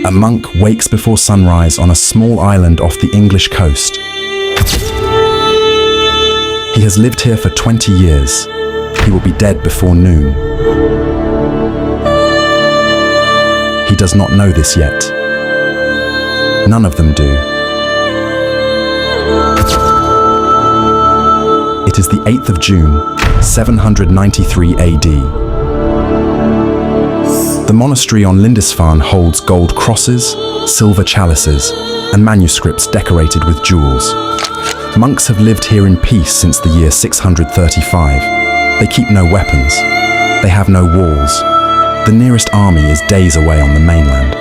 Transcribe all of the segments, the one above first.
A monk wakes before sunrise on a small island off the English coast. He has lived here for 20 years. He will be dead before noon. He does not know this yet. None of them do. It is the 8th of June, 793 AD. The monastery on Lindisfarne holds gold crosses, silver chalices, and manuscripts decorated with jewels. Monks have lived here in peace since the year 635. They keep no weapons. They have no walls. The nearest army is days away on the mainland.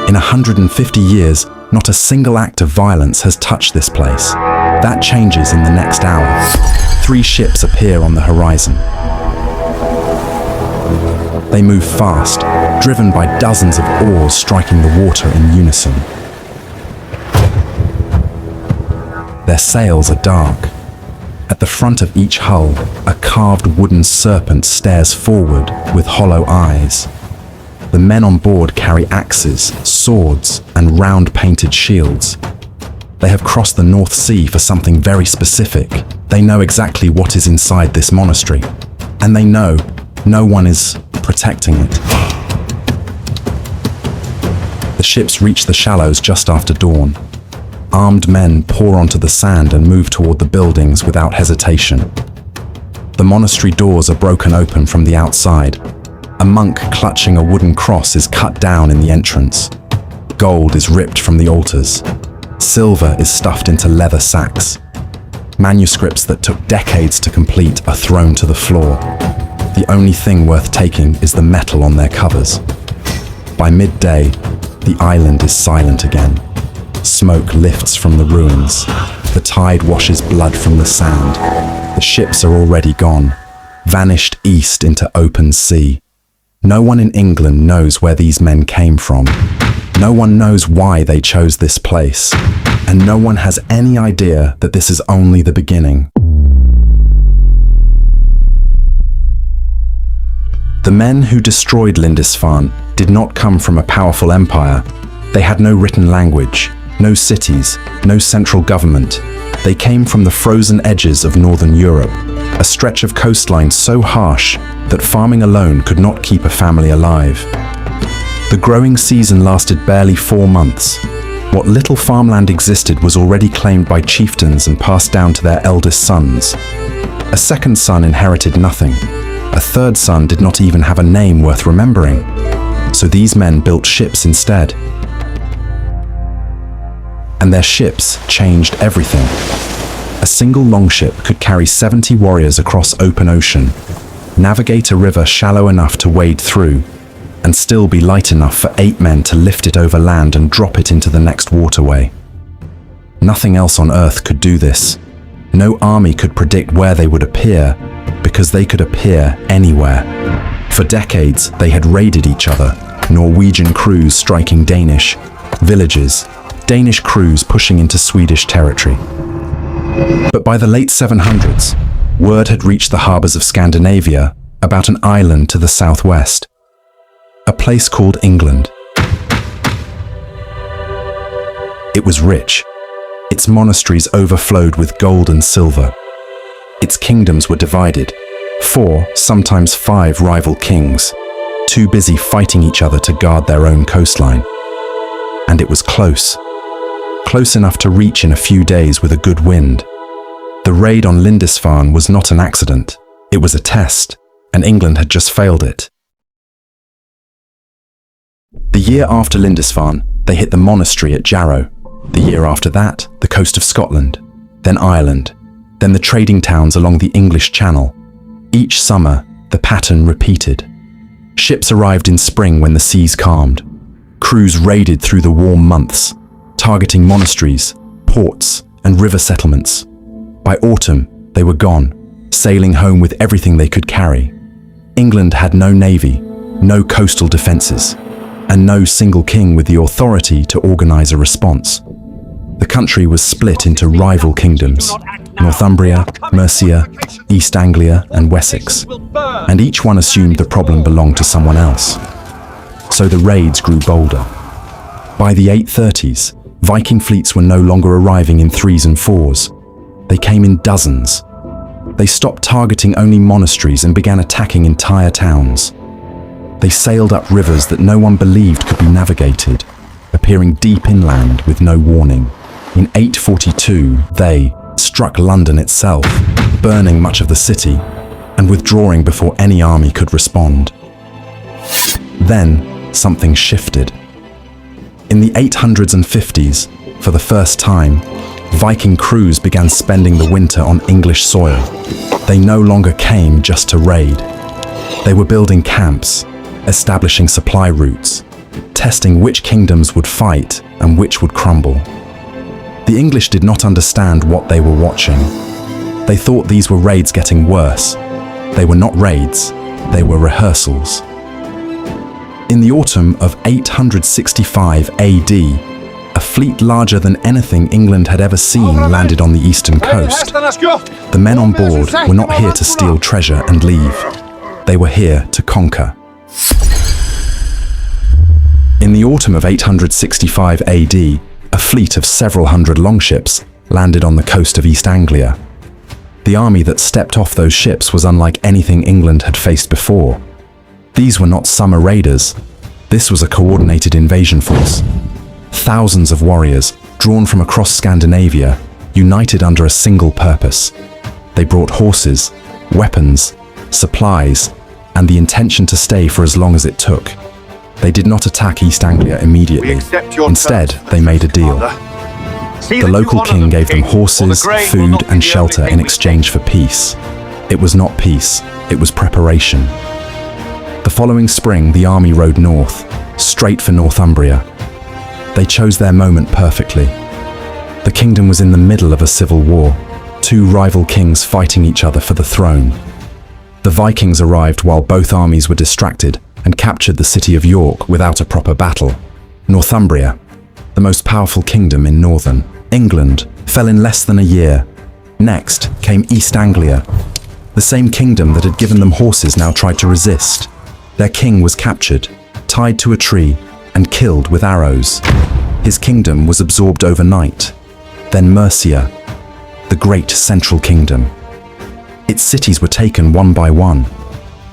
In 150 years, not a single act of violence has touched this place. That changes in the next hour. 3 ships appear on the horizon. They move fast, driven by dozens of oars striking the water in unison. Their sails are dark. At the front of each hull, a carved wooden serpent stares forward with hollow eyes. The men on board carry axes, swords, and round-painted shields. They have crossed the North Sea for something very specific. They know exactly what is inside this monastery, and they know no one is protecting it. The ships reach the shallows just after dawn. Armed men pour onto the sand and move toward the buildings without hesitation. The monastery doors are broken open from the outside. A monk clutching a wooden cross is cut down in the entrance. Gold is ripped from the altars. Silver is stuffed into leather sacks. Manuscripts that took decades to complete are thrown to the floor. The only thing worth taking is the metal on their covers. By midday, the island is silent again. Smoke lifts from the ruins. The tide washes blood from the sand. The ships are already gone, vanished east into open sea. No one in England knows where these men came from. No one knows why they chose this place. And no one has any idea that this is only the beginning. The men who destroyed Lindisfarne did not come from a powerful empire. They had no written language, no cities, no central government. They came from the frozen edges of northern Europe, a stretch of coastline so harsh that farming alone could not keep a family alive. The growing season lasted barely 4 months. What little farmland existed was already claimed by chieftains and passed down to their eldest sons. A second son inherited nothing. A third son did not even have a name worth remembering. So these men built ships instead. And their ships changed everything. A single longship could carry 70 warriors across open ocean, navigate a river shallow enough to wade through, and still be light enough for 8 men to lift it over land and drop it into the next waterway. Nothing else on Earth could do this. No army could predict where they would appear, because they could appear anywhere. For decades, they had raided each other, Norwegian crews striking Danish villages, Danish crews pushing into Swedish territory. But by the late 700s, word had reached the harbours of Scandinavia about an island to the southwest, a place called England. It was rich. Its monasteries overflowed with gold and silver. Its kingdoms were divided. 4, sometimes 5 rival kings, too busy fighting each other to guard their own coastline. And it was close. Close enough to reach in a few days with a good wind. The raid on Lindisfarne was not an accident. It was a test, and England had just failed it. The year after Lindisfarne, they hit the monastery at Jarrow. The year after that, the coast of Scotland, then Ireland, then the trading towns along the English Channel. Each summer, the pattern repeated. Ships arrived in spring when the seas calmed. Crews raided through the warm months, targeting monasteries, ports, and river settlements. By autumn, they were gone, sailing home with everything they could carry. England had no navy, no coastal defences, and no single king with the authority to organise a response. The country was split into rival kingdoms, Northumbria, Mercia, East Anglia, and Wessex, and each one assumed the problem belonged to someone else. So the raids grew bolder. By the 830s, Viking fleets were no longer arriving in 3s and 4s. They came in dozens. They stopped targeting only monasteries and began attacking entire towns. They sailed up rivers that no one believed could be navigated, appearing deep inland with no warning. In 842, they struck London itself, burning much of the city and withdrawing before any army could respond. Then, something shifted. In the 800s and 50s, for the first time, Viking crews began spending the winter on English soil. They no longer came just to raid. They were building camps, establishing supply routes, testing which kingdoms would fight and which would crumble. The English did not understand what they were watching. They thought these were raids getting worse. They were not raids, they were rehearsals. In the autumn of 865 AD, a fleet larger than anything England had ever seen landed on the eastern coast. The men on board were not here to steal treasure and leave. They were here to conquer. In the autumn of 865 AD, a fleet of several hundred longships landed on the coast of East Anglia. The army that stepped off those ships was unlike anything England had faced before. These were not summer raiders. This was a coordinated invasion force. Thousands of warriors, drawn from across Scandinavia, united under a single purpose. They brought horses, weapons, supplies, and the intention to stay for as long as it took. They did not attack East Anglia immediately. Instead, they made a deal. The local king gave them horses, food, and shelter in exchange for peace. It was not peace, it was preparation. The following spring, the army rode north, straight for Northumbria. They chose their moment perfectly. The kingdom was in the middle of a civil war, two rival kings fighting each other for the throne. The Vikings arrived while both armies were distracted and captured the city of York without a proper battle. Northumbria, the most powerful kingdom in northern England, fell in less than a year. Next came East Anglia. The same kingdom that had given them horses now tried to resist. Their king was captured, tied to a tree, and killed with arrows. His kingdom was absorbed overnight. Then Mercia, the great central kingdom. Its cities were taken one by one.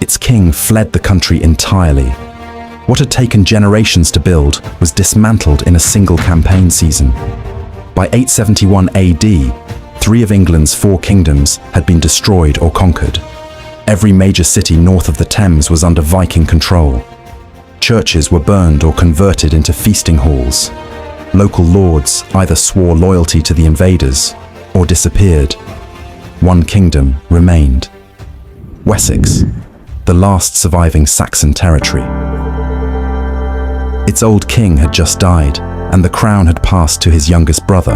Its king fled the country entirely. What had taken generations to build was dismantled in a single campaign season. By 871 AD, 3 of England's 4 kingdoms had been destroyed or conquered. Every major city north of the Thames was under Viking control. Churches were burned or converted into feasting halls. Local lords either swore loyalty to the invaders or disappeared. One kingdom remained: Wessex, the last surviving Saxon territory. Its old king had just died, and the crown had passed to his youngest brother,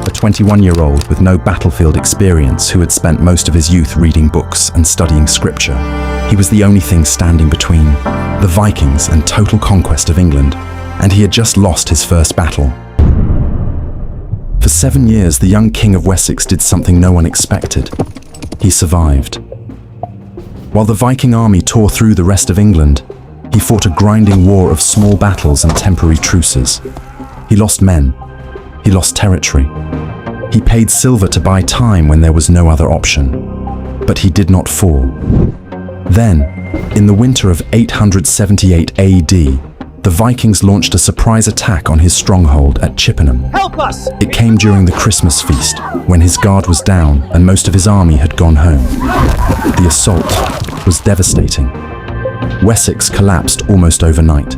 a 21-year-old with no battlefield experience who had spent most of his youth reading books and studying scripture. He was the only thing standing between the Vikings and total conquest of England, and he had just lost his first battle. For 7 years, the young king of Wessex did something no one expected. He survived. While the Viking army tore through the rest of England, he fought a grinding war of small battles and temporary truces. He lost men. He lost territory. He paid silver to buy time when there was no other option. But he did not fall. Then, in the winter of 878 AD, the Vikings launched a surprise attack on his stronghold at Chippenham. Help us! It came during the Christmas feast, when his guard was down and most of his army had gone home. The assault was devastating. Wessex collapsed almost overnight.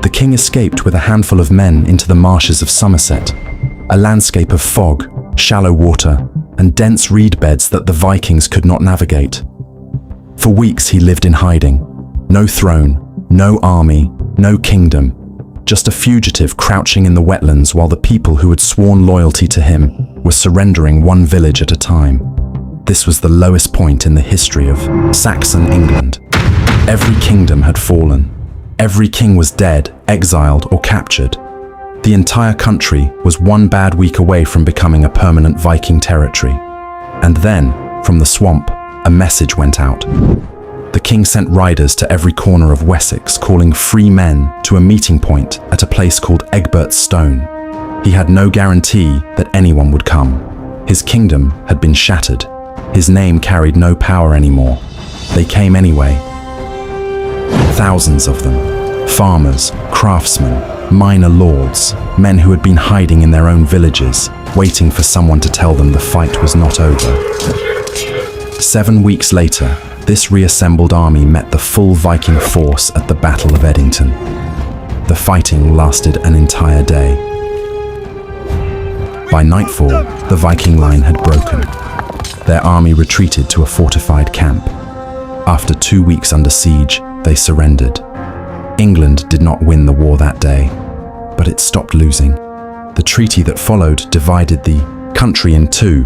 The king escaped with a handful of men into the marshes of Somerset, a landscape of fog, shallow water, and dense reed beds that the Vikings could not navigate. For weeks he lived in hiding. No throne, no army, no kingdom, just a fugitive crouching in the wetlands while the people who had sworn loyalty to him were surrendering one village at a time. This was the lowest point in the history of Saxon England. Every kingdom had fallen. Every king was dead, exiled, or captured. The entire country was one bad week away from becoming a permanent Viking territory. And then, from the swamp, a message went out. The The king sent riders to every corner of Wessex, calling free men to a meeting point at a place called Egbert's Stone. He had no guarantee that anyone would come. His kingdom had been shattered. His name carried no power anymore. They came anyway. Thousands of them. Farmers, craftsmen, minor lords, men who had been hiding in their own villages, waiting for someone to tell them the fight was not over. 7 weeks later, this reassembled army met the full Viking force at the Battle of Edington. The fighting lasted an entire day. By nightfall, the Viking line had broken. Their army retreated to a fortified camp. After 2 weeks under siege, they surrendered. England did not win the war that day, but it stopped losing. The treaty that followed divided the country in two.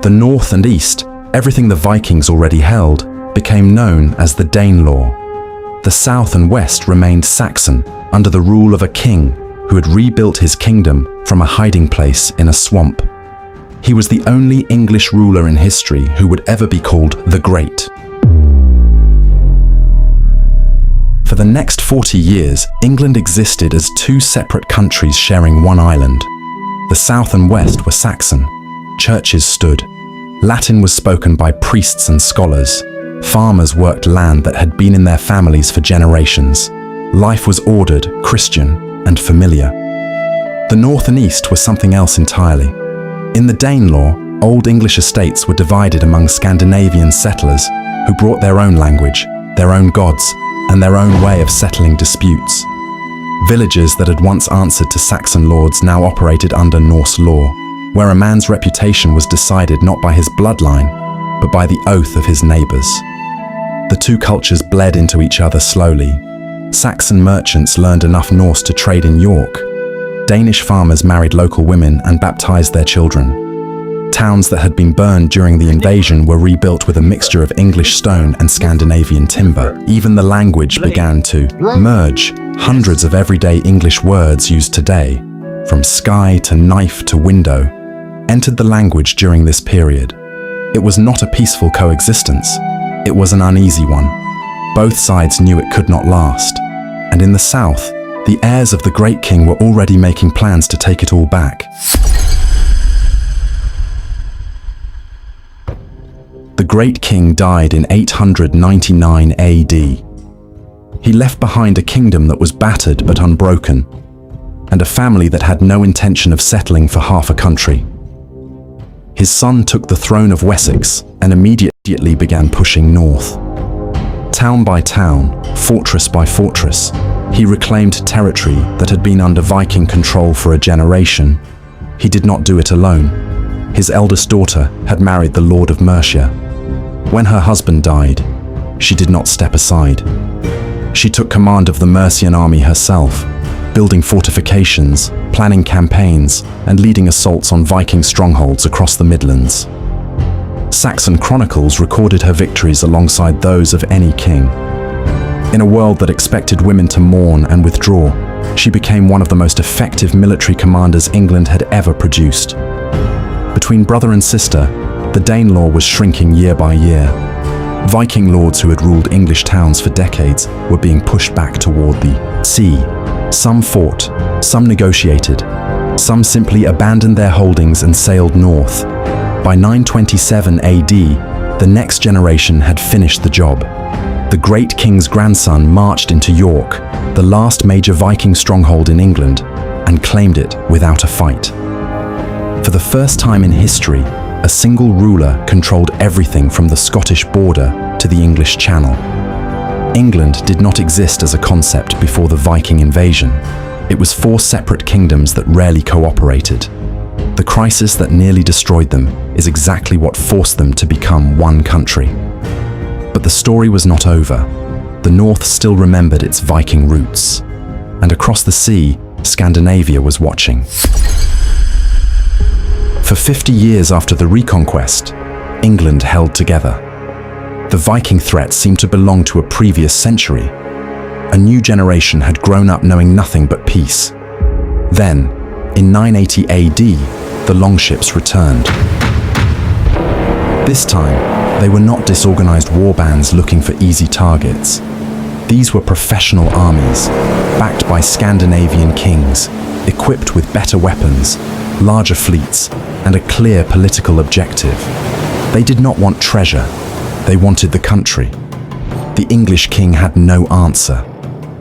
The north and east, everything the Vikings already held, became known as the Danelaw. The south and west remained Saxon under the rule of a king who had rebuilt his kingdom from a hiding place in a swamp. He was the only English ruler in history who would ever be called the Great. For the next 40 years, England existed as two separate countries sharing one island. The south and west were Saxon. Churches stood. Latin was spoken by priests and scholars. Farmers worked land that had been in their families for generations. Life was ordered, Christian, and familiar. The north and east were something else entirely. In the Danelaw, Old English estates were divided among Scandinavian settlers who brought their own language, their own gods, and their own way of settling disputes. Villages that had once answered to Saxon lords now operated under Norse law, where a man's reputation was decided not by his bloodline, but by the oath of his neighbors. The two cultures bled into each other slowly. Saxon merchants learned enough Norse to trade in York. Danish farmers married local women and baptized their children. Towns that had been burned during the invasion were rebuilt with a mixture of English stone and Scandinavian timber. Even the language began to merge. Hundreds of everyday English words used today, from sky to knife to window, entered the language during this period. It was not a peaceful coexistence. It was an uneasy one. Both sides knew it could not last. And in the south, the heirs of the Great King were already making plans to take it all back. The Great King died in 899 AD. He left behind a kingdom that was battered but unbroken, and a family that had no intention of settling for half a country. His son took the throne of Wessex and immediately began pushing north. Town by town, fortress by fortress, he reclaimed territory that had been under Viking control for a generation. He did not do it alone. His eldest daughter had married the Lord of Mercia. When her husband died, she did not step aside. She took command of the Mercian army herself, building fortifications, planning campaigns, and leading assaults on Viking strongholds across the Midlands. Saxon chronicles recorded her victories alongside those of any king. In a world that expected women to mourn and withdraw, she became one of the most effective military commanders England had ever produced. Between brother and sister, the Danelaw was shrinking year by year. Viking lords who had ruled English towns for decades were being pushed back toward the sea. Some fought, some negotiated, some simply abandoned their holdings and sailed north. By 927 AD, the next generation had finished the job. The Great King's grandson marched into York, the last major Viking stronghold in England, and claimed it without a fight. For the first time in history, a single ruler controlled everything from the Scottish border to the English Channel. England did not exist as a concept before the Viking invasion. It was four separate kingdoms that rarely cooperated. The crisis that nearly destroyed them is exactly what forced them to become one country. But the story was not over. The North still remembered its Viking roots. And across the sea, Scandinavia was watching. For 50 years after the reconquest, England held together. The Viking threat seemed to belong to a previous century. A new generation had grown up knowing nothing but peace. Then, in 980 AD, the longships returned. This time, They were not disorganized war bands looking for easy targets. These were professional armies, backed by Scandinavian kings, equipped with better weapons, larger fleets, and a clear political objective. They did not want treasure, they wanted the country. The English king had no answer.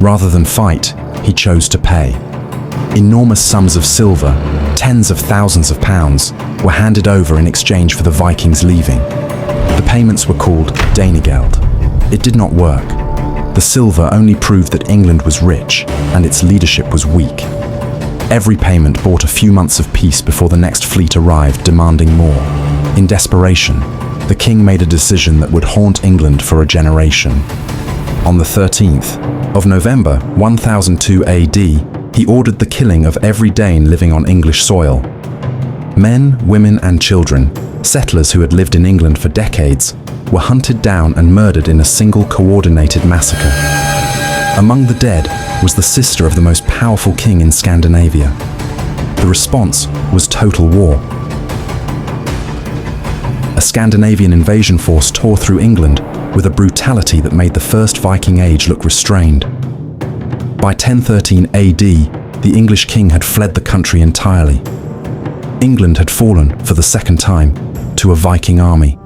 Rather than fight, he chose to pay. Enormous sums of silver, tens of thousands of pounds, were handed over in exchange for the Vikings leaving. The payments were called Danegeld. It did not work. The silver only proved that England was rich and its leadership was weak. Every payment bought a few months of peace before the next fleet arrived demanding more. In desperation, the king made a decision that would haunt England for a generation. On the 13th of November 1002 AD, he ordered the killing of every Dane living on English soil. Men, women, and children, settlers who had lived in England for decades, were hunted down and murdered in a single coordinated massacre. Among the dead was the sister of the most powerful king in Scandinavia. The response was total war. A Scandinavian invasion force tore through England with a brutality that made the First Viking Age look restrained. By 1013 AD, the English king had fled the country entirely. England had fallen, for the second time, to a Viking army.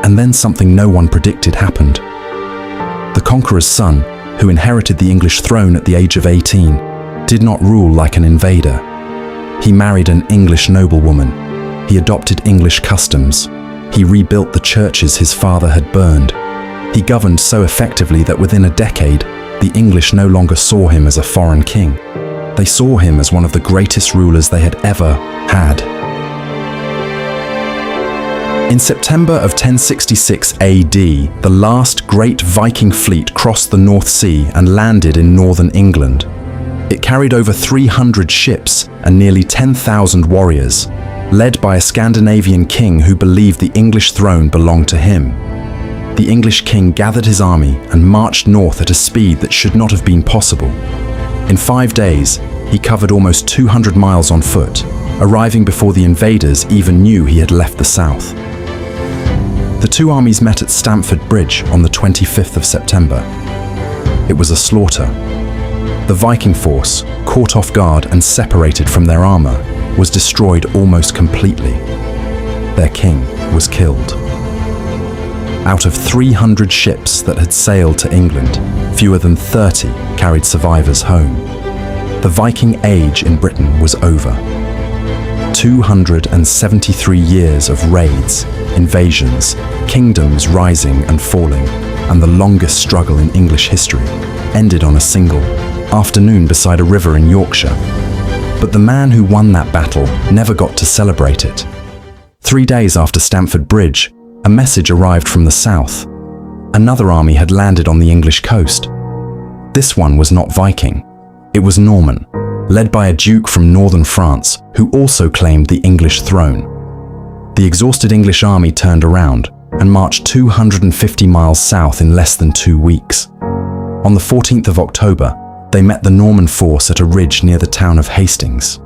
And then something no one predicted happened. The conqueror's son, who inherited the English throne at the age of 18, did not rule like an invader. He married an English noblewoman. He adopted English customs. He rebuilt the churches his father had burned. He governed so effectively that within a decade, the English no longer saw him as a foreign king. They saw him as one of the greatest rulers they had ever had. In September of 1066 AD, the last great Viking fleet crossed the North Sea and landed in northern England. It carried over 300 ships and nearly 10,000 warriors, led by a Scandinavian king who believed the English throne belonged to him. The English king gathered his army and marched north at a speed that should not have been possible. In 5 days, he covered almost 200 miles on foot, arriving before the invaders even knew he had left the south. The two armies met at Stamford Bridge on the 25th of September. It was a slaughter. The Viking force, caught off guard and separated from their armor, was destroyed almost completely. Their king was killed. Out of 300 ships that had sailed to England, fewer than 30 carried survivors home. The Viking Age in Britain was over. 273 years of raids, invasions, kingdoms rising and falling, and the longest struggle in English history ended on a single afternoon beside a river in Yorkshire. But the man who won that battle never got to celebrate it. 3 days after Stamford Bridge, a message arrived from the south. Another army had landed on the English coast. This one was not Viking. It was Norman, led by a duke from northern France who also claimed the English throne. The exhausted English army turned around and marched 250 miles south in less than 2 weeks. On the 14th of October, they met the Norman force at a ridge near the town of Hastings.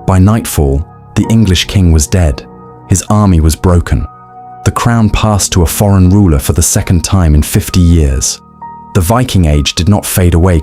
By nightfall, the English king was dead. His army was broken. The crown passed to a foreign ruler for the second time in 50 years. The Viking Age did not fade away